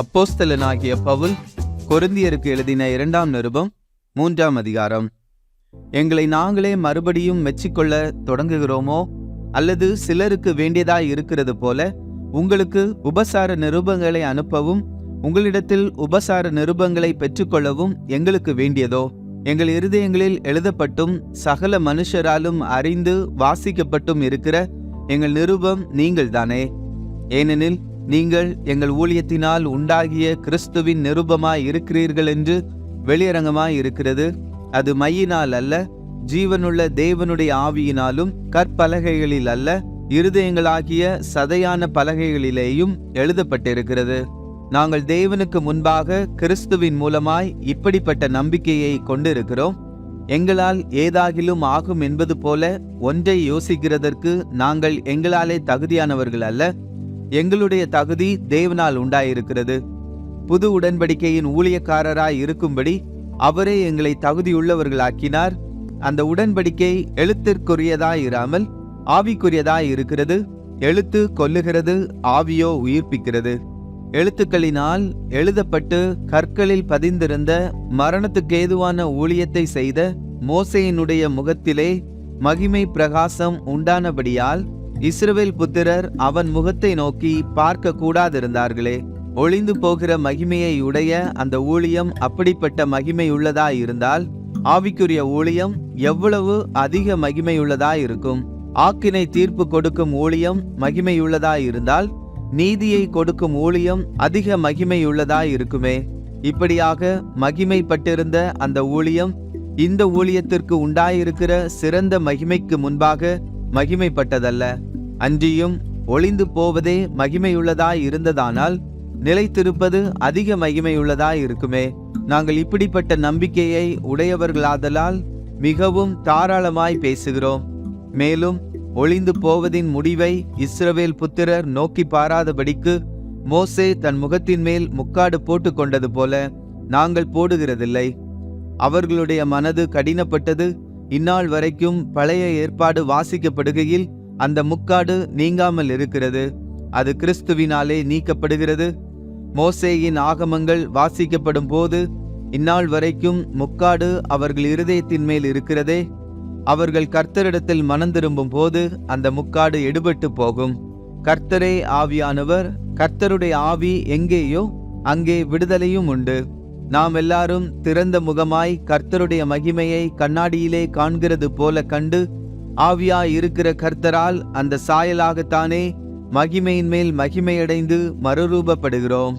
அப்போஸ்தலனாகிய பவுல் கொரிந்தியருக்கு எழுதின 2ஆம் நிருபம் 3ஆம் அதிகாரம். எங்களை நாங்களே மறுபடியும் மெச்சிக்கொள்ள தொடங்குகிறோமோ, அல்லது சிலருக்கு வேண்டியதாய் இருக்கிறது போல உங்களுக்கு உபசார நிருபங்களை அனுப்பவும் உங்களிடத்தில் உபசார நிருபங்களை பெற்றுக்கொள்ளவும் எங்களுக்கு வேண்டியதோ? எங்கள் இருதயங்களில் எழுதப்பட்டும் சகல மனுஷராலும் அறிந்து வாசிக்கப்பட்டும் இருக்கிற எங்கள் நிருபம் நீங்கள்தானே. ஏனெனில் நீங்கள் எங்கள் ஊழியத்தினால் உண்டாகிய கிறிஸ்துவின் நிருபமாய் இருக்கிறீர்கள் என்று வெளியரங்கமாய் இருக்கிறது. அது மையினால் அல்ல, ஜீவனுள்ள தேவனுடைய ஆவியினாலும் கற்பலகைகளில் அல்ல, இருதயங்களாகிய சதையான பலகைகளிலேயும் எழுதப்பட்டிருக்கிறது. நாங்கள் தேவனுக்கு முன்பாக கிறிஸ்துவின் மூலமாய் இப்படிப்பட்ட நம்பிக்கையை கொண்டிருக்கிறோம். எங்களால் ஏதாகிலும் ஆகும் என்பது போல ஒன்றை யோசிக்கிறதற்கு நாங்கள் எங்களாலே தகுதியானவர்கள் அல்ல. எங்களுடைய தகுதி தேவனால் உண்டாயிருக்கிறது. புது உடன்படிக்கையின் ஊழியக்காரராய் இருக்கும்படி அவரே எங்களை தகுதியுள்ளவர்களாக்கினார். அந்த உடன்படிக்கை எழுத்திற்குரியதாய் இராமல் ஆவிக்குரியதாய் இருக்கிறது. எழுத்து கொல்லுகிறது, ஆவியோ உயிர்ப்பிக்கிறது. எழுத்துக்களினால் எழுதப்பட்டு கற்களில் பதிந்திருந்த மரணத்துக்கு ஏதுவான ஊழியத்தை செய்த மோசேயினுடைய முகத்திலே மகிமை பிரகாசம் உண்டானபடியால் இஸ்ரவேல் புத்திரர் அவன் முகத்தை நோக்கி பார்க்க கூடாதிருந்தார்களே. ஒளிந்து போகிற மகிமையை உடைய அந்த ஊழியம் அப்படிப்பட்ட மகிமையுள்ளதாயிருந்தால் ஆவிக்குரிய ஊழியம் எவ்வளவு அதிக மகிமையுள்ளதாயிருக்கும். ஆக்கினை தீர்ப்பு கொடுக்கும் ஊழியம் மகிமையுள்ளதாயிருந்தால் நீதியை கொடுக்கும் ஊழியம் அதிக மகிமையுள்ளதாயிருக்குமே. இப்படியாக மகிமைப்பட்டிருந்த அந்த ஊழியம் இந்த ஊழியத்திற்கு உண்டாயிருக்கிற சிறந்த மகிமைக்கு முன்பாக மகிமைப்பட்டதல்ல. அன்றியும் ஒளிந்து போவதே மகிமையுள்ளதாய் இருந்ததானால் நிலைத்திருப்பது அதிக மகிமையுள்ளதாய் இருக்குமே. நாங்கள் இப்படிப்பட்ட நம்பிக்கையை உடையவர்களாதலால் மிகவும் தாராளமாய் பேசுகிறோம். மேலும் ஒளிந்து போவதின் முடிவை இஸ்ரவேல் புத்திரர் நோக்கி பாராதபடிக்கு மோசே தன் முகத்தின் மேல் முக்காடு போட்டு கொண்டது போல நாங்கள் போடுகிறதில்லை. அவர்களுடைய மனது கடினப்பட்டது. இந்நாள் வரைக்கும் பழைய ஏற்பாடு வாசிக்கப்படுகையில் அந்த முக்காடு நீங்காமல் இருக்கிறது. அது கிறிஸ்துவினாலே நீக்கப்படுகிறது. மோசேயின் ஆகமங்கள் வாசிக்கப்படும் போது இந்நாள் வரைக்கும் முக்காடு அவர்கள் இருதயத்தின் மேல் இருக்கிறதே. அவர்கள் கர்த்தரிடத்தில் மனம் திரும்பும் போது அந்த முக்காடு எடுபட்டு போகும். கர்த்தரே ஆவியானவர். கர்த்தருடைய ஆவி எங்கேயோ அங்கே விடுதலையும் உண்டு. நாம் எல்லாரும் திறந்த முகமாய் கர்த்தருடைய மகிமையை கண்ணாடியிலே காண்கிறது போல கண்டு ஆவியாய் இருக்கிற கர்த்தரால் அந்த சாயலாகத்தானே மகிமையின் மேல் மகிமையடைந்து மறுரூபப்படுகிறோம்.